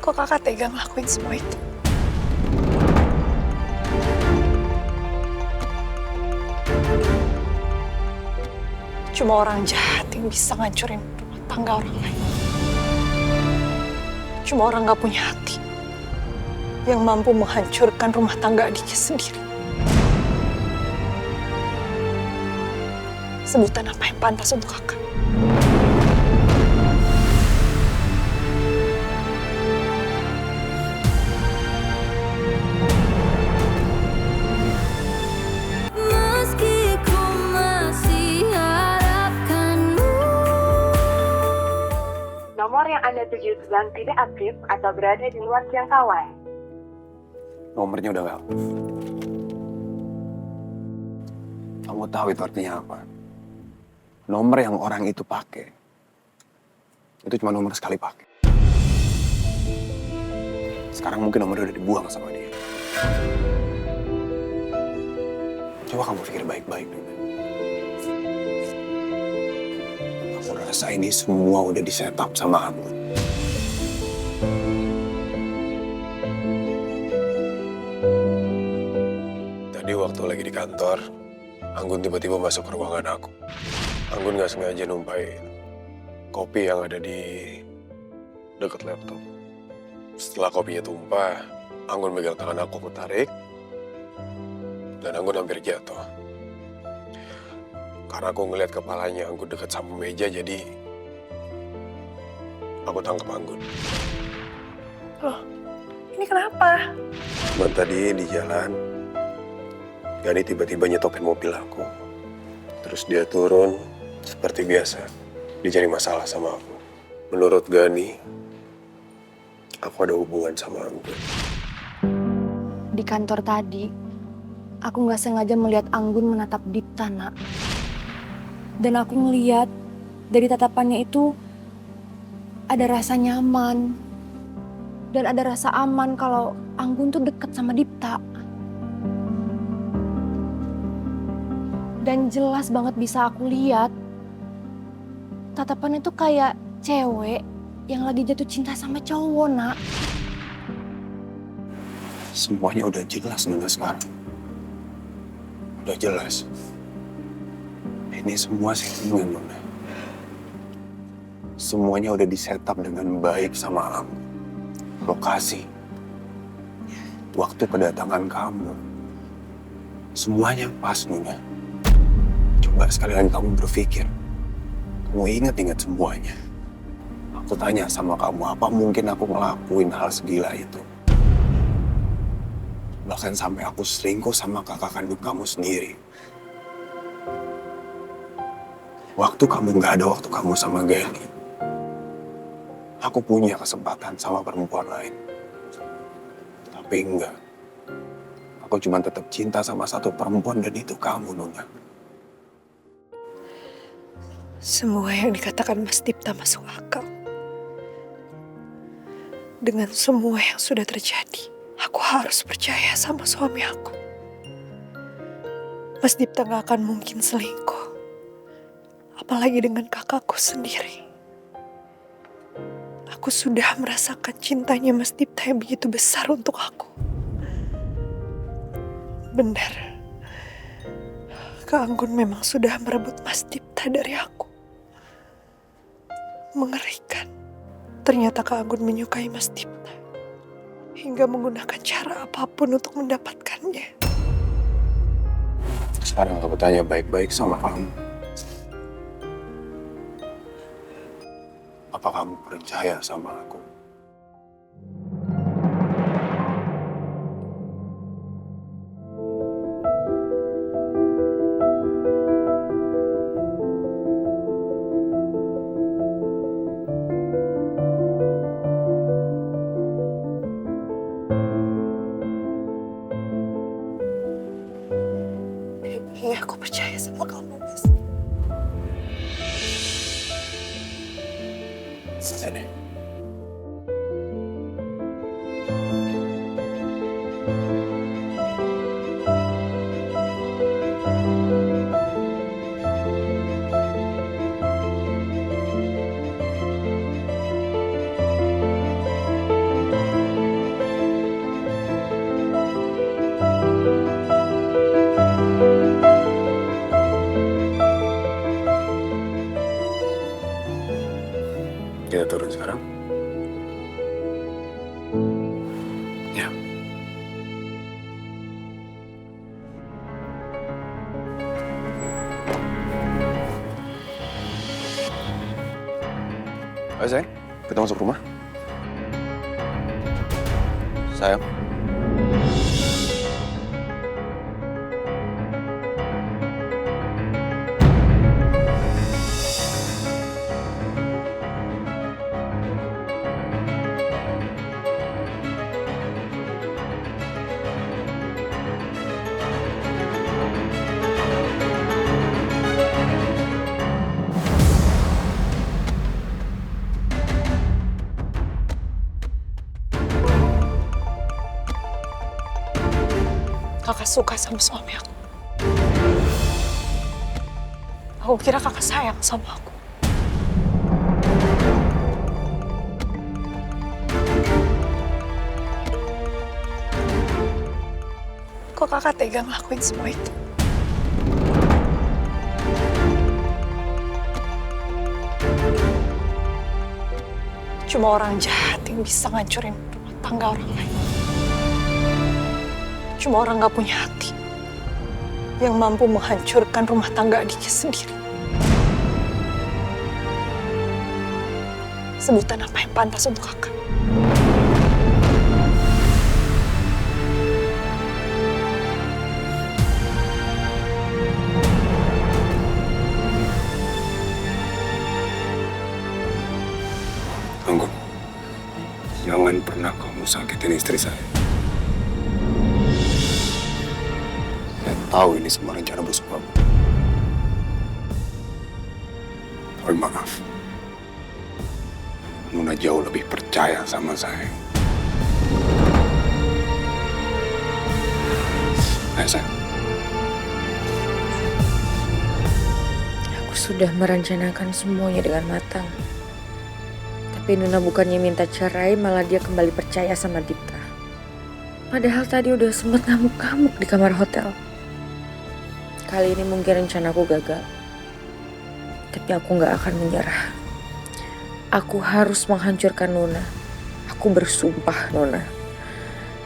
Kok kakak tega ngelakuin semua itu? Cuma orang jahat yang bisa ngancurin rumah tangga orang lain. Cuma orang gak punya hati yang mampu menghancurkan rumah tangga adiknya sendiri. Sebutan apa yang pantas untuk kakak? Meski ku masih harapkanmu. Nomor yang Anda tuju sedang tidak aktif atau berada di luar jangkauan. Nomornya udah gak aktif. Kamu tahu itu artinya apa? Nomor yang orang itu pakai, itu cuma nomor sekali pakai. Sekarang mungkin nomornya udah dibuang sama dia. Coba kamu pikir baik-baik dulu. Aku rasa ini semua udah di-setup sama kamu. Tadi waktu lagi di kantor, Anggun tiba-tiba masuk ke ruangan aku. Anggun gak sengaja numpahin kopi yang ada di dekat laptop. Setelah kopinya tumpah, Anggun megang tangan aku tarik, dan Anggun hampir jatuh. Karena aku ngeliat kepalanya Anggun dekat samping meja, jadi aku tangkap Anggun. Loh, ini kenapa? Cuman tadi di jalan, Gani tiba-tiba nyetopin mobil aku. Terus dia turun, seperti biasa, dia cari masalah sama aku. Menurut Gani, aku ada hubungan sama Anggun. Di kantor tadi, aku nggak sengaja melihat Anggun menatap Dipta, Nak. Dan aku ngeliat dari tatapannya itu ada rasa nyaman. Dan ada rasa aman kalau Anggun tuh deket sama Dipta. Dan jelas banget bisa aku lihat tatapannya tuh kayak cewek yang lagi jatuh cinta sama cowok, Nak. Semuanya udah jelas Nuna sekarang. Udah jelas. Ini semua settingan Nuna. Semuanya udah di-setup dengan baik sama aku. Lokasi. Waktu kedatangan kamu. Semuanya pas Nuna. Coba sekalian kamu berpikir. Kamu ingat-ingat semuanya. Aku tanya sama kamu, apa mungkin aku ngelakuin hal segila itu? Bahkan sampai aku selingkuh sama kakak kandung kamu sendiri. Waktu kamu nggak ada, waktu kamu sama Gani, aku punya kesempatan sama perempuan lain. Tapi enggak. Aku cuma tetap cinta sama satu perempuan dan itu kamu, Nuna. Semua yang dikatakan Mas Dipta masuk akal. Dengan semua yang sudah terjadi, aku harus percaya sama suami aku. Mas Dipta gak akan mungkin selingkuh. Apalagi dengan kakakku sendiri. Aku sudah merasakan cintanya Mas Dipta yang begitu besar untuk aku. Benar. Kak Anggun memang sudah merebut Mas Dipta dari aku. Mengerikan. Ternyata Kak Anggun menyukai Mas Dipta. Hingga menggunakan cara apapun untuk mendapatkannya. Sekarang aku tanya baik-baik sama kamu. Apa kamu percaya sama aku? Iya, aku percaya sama kamu, Mas. Sini. Kita masuk rumah. Sayang. Kakak suka sama suami aku. Aku kira kakak sayang sama aku. Kok kakak tega ngelakuin semua itu? Cuma orang jahat yang bisa ngancurin rumah tangga orang lain. Cuma orang gak punya hati yang mampu menghancurkan rumah tangga adiknya sendiri. Sebutan apa yang pantas untuk kakak? Anggun, jangan pernah kamu sakitin istri saya. Saya tahu ini semua rencana busuk kamu. Tapi maaf, Nuna jauh lebih percaya sama saya. Ayo sayang. Aku sudah merencanakan semuanya dengan matang. Tapi Nuna bukannya minta cerai, malah dia kembali percaya sama Dipta. Padahal tadi udah sempat ngamuk-ngamuk di kamar hotel. Kali ini mungkin rencanaku gagal. Tapi aku gak akan menyerah. Aku harus menghancurkan Nuna. Aku bersumpah, Nuna.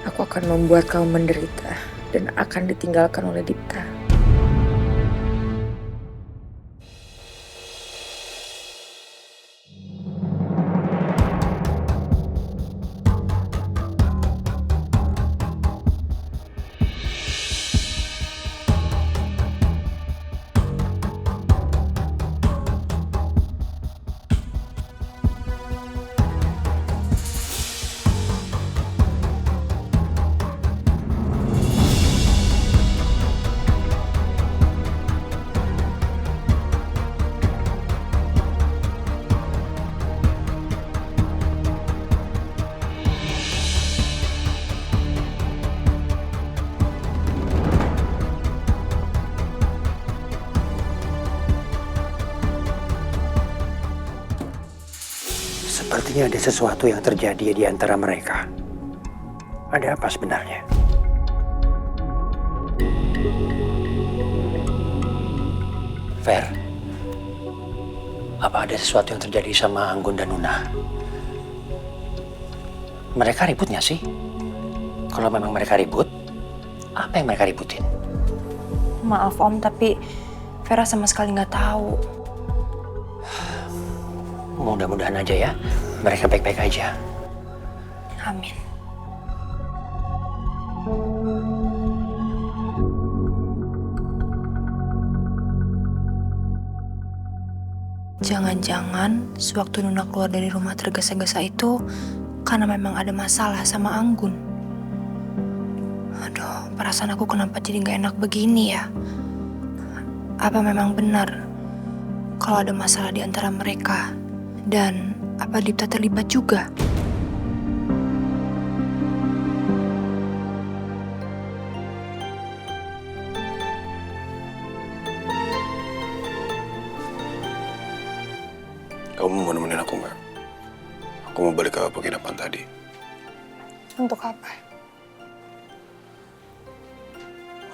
Aku akan membuat kamu menderita dan akan ditinggalkan oleh Dipta. Sepertinya ada sesuatu yang terjadi di antara mereka. Ada apa sebenarnya? Fer, apa ada sesuatu yang terjadi sama Anggun dan Nuna? Mereka ribut nggak sih? Kalau memang mereka ribut, apa yang mereka ributin? Maaf Om, tapi Vera sama sekali nggak tahu. Mudah-mudahan aja ya, mereka baik-baik aja. Amin. Jangan-jangan sewaktu Nuna keluar dari rumah tergesa-gesa itu karena memang ada masalah sama Anggun. Aduh, perasaan aku kenapa jadi gak enak begini ya? Apa memang benar kalau ada masalah di antara mereka? Dan apa Dipta terlibat juga? Kamu mau nemenin aku nggak? Aku mau balik ke penginapan tadi. Untuk apa?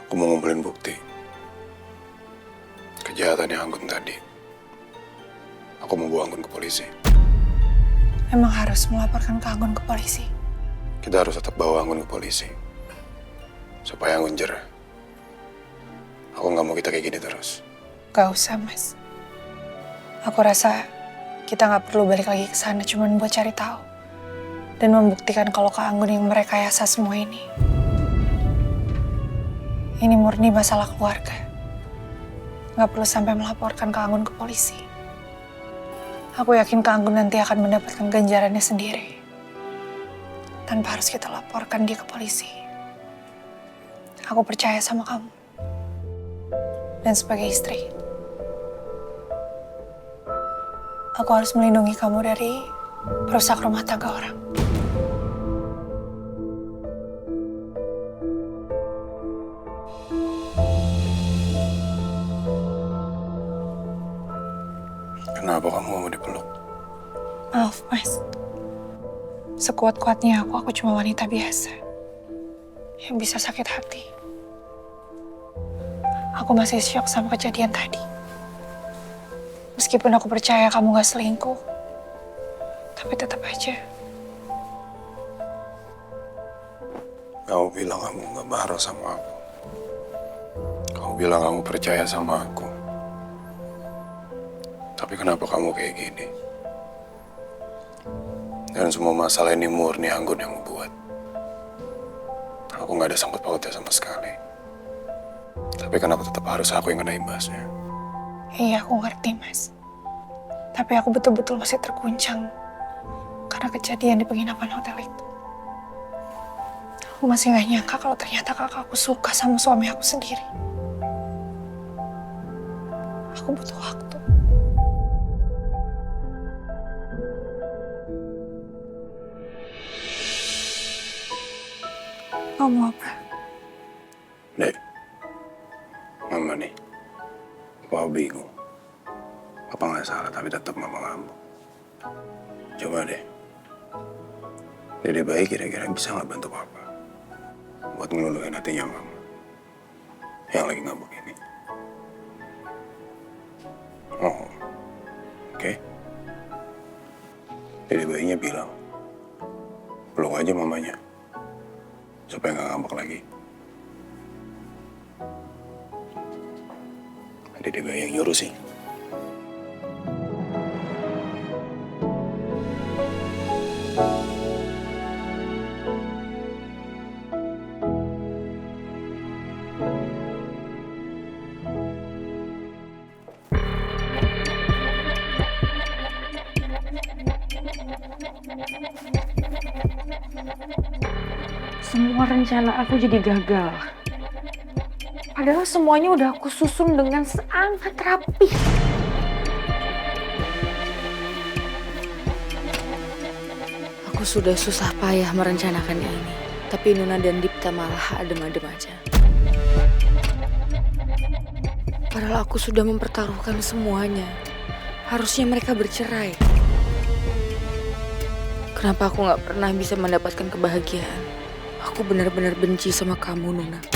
Aku mau ngumpulin bukti kejahatannya Anggun tadi. Aku mau bawa Anggun ke polisi. Emang harus melaporkan ke Anggun ke polisi? Kita harus tetap bawa Anggun ke polisi. Supaya Anggun jerah. Aku nggak mau kita kayak gini terus. Gak usah, Mas. Aku rasa kita nggak perlu balik lagi ke sana cuman buat cari tahu dan membuktikan kalau Kak Anggun yang merekayasa semua ini. Ini murni masalah keluarga. Nggak perlu sampai melaporkan Kak Anggun ke polisi. Aku yakin Kak Anggun nanti akan mendapatkan ganjarannya sendiri. Tanpa harus kita laporkan dia ke polisi. Aku percaya sama kamu. Dan sebagai istri, aku harus melindungi kamu dari perusak rumah tangga orang. Kenapa kamu mau dipeluk? Maaf, Mas. Sekuat-kuatnya aku cuma wanita biasa yang bisa sakit hati. Aku masih syok sama kejadian tadi. Meskipun aku percaya kamu gak selingkuh, tapi tetap aja. Kamu bilang kamu gak marah sama aku. Kamu bilang kamu percaya sama aku. Tapi kenapa kamu kayak gini? Dan semua masalah ini murni Anggun yang buat. Aku gak ada sangkut pautnya sama sekali. Tapi kenapa tetap harus aku yang kena imbasnya? Iya, aku ngerti, Mas. Tapi aku betul-betul masih terguncang karena kejadian di penginapan hotel itu. Aku masih gak nyangka kalau ternyata kakakku suka sama suami aku sendiri. Aku butuh waktu. Kamu apa? Dek, Mama nih, Papa bingung. Papa nggak salah, tapi tetap Mama ngambek. Coba deh, Dede baik kira-kira bisa nggak bantu Papa buat ngeluluhin hatinya Mama yang lagi ngambek ini. Oh, oke. Dede bayinya bilang, peluk aja mamanya supaya nggak ngambek lagi. Dede bayi yang nyuruh sih. Semua rencana aku jadi gagal. Padahal semuanya udah aku susun dengan sangat rapi. Aku sudah susah payah merencanakan ini. Tapi Nuna dan Dipta malah adem-adem aja. Padahal aku sudah mempertaruhkan semuanya. Harusnya mereka bercerai. Kenapa aku gak pernah bisa mendapatkan kebahagiaan? Aku benar-benar benci sama kamu, Nuna.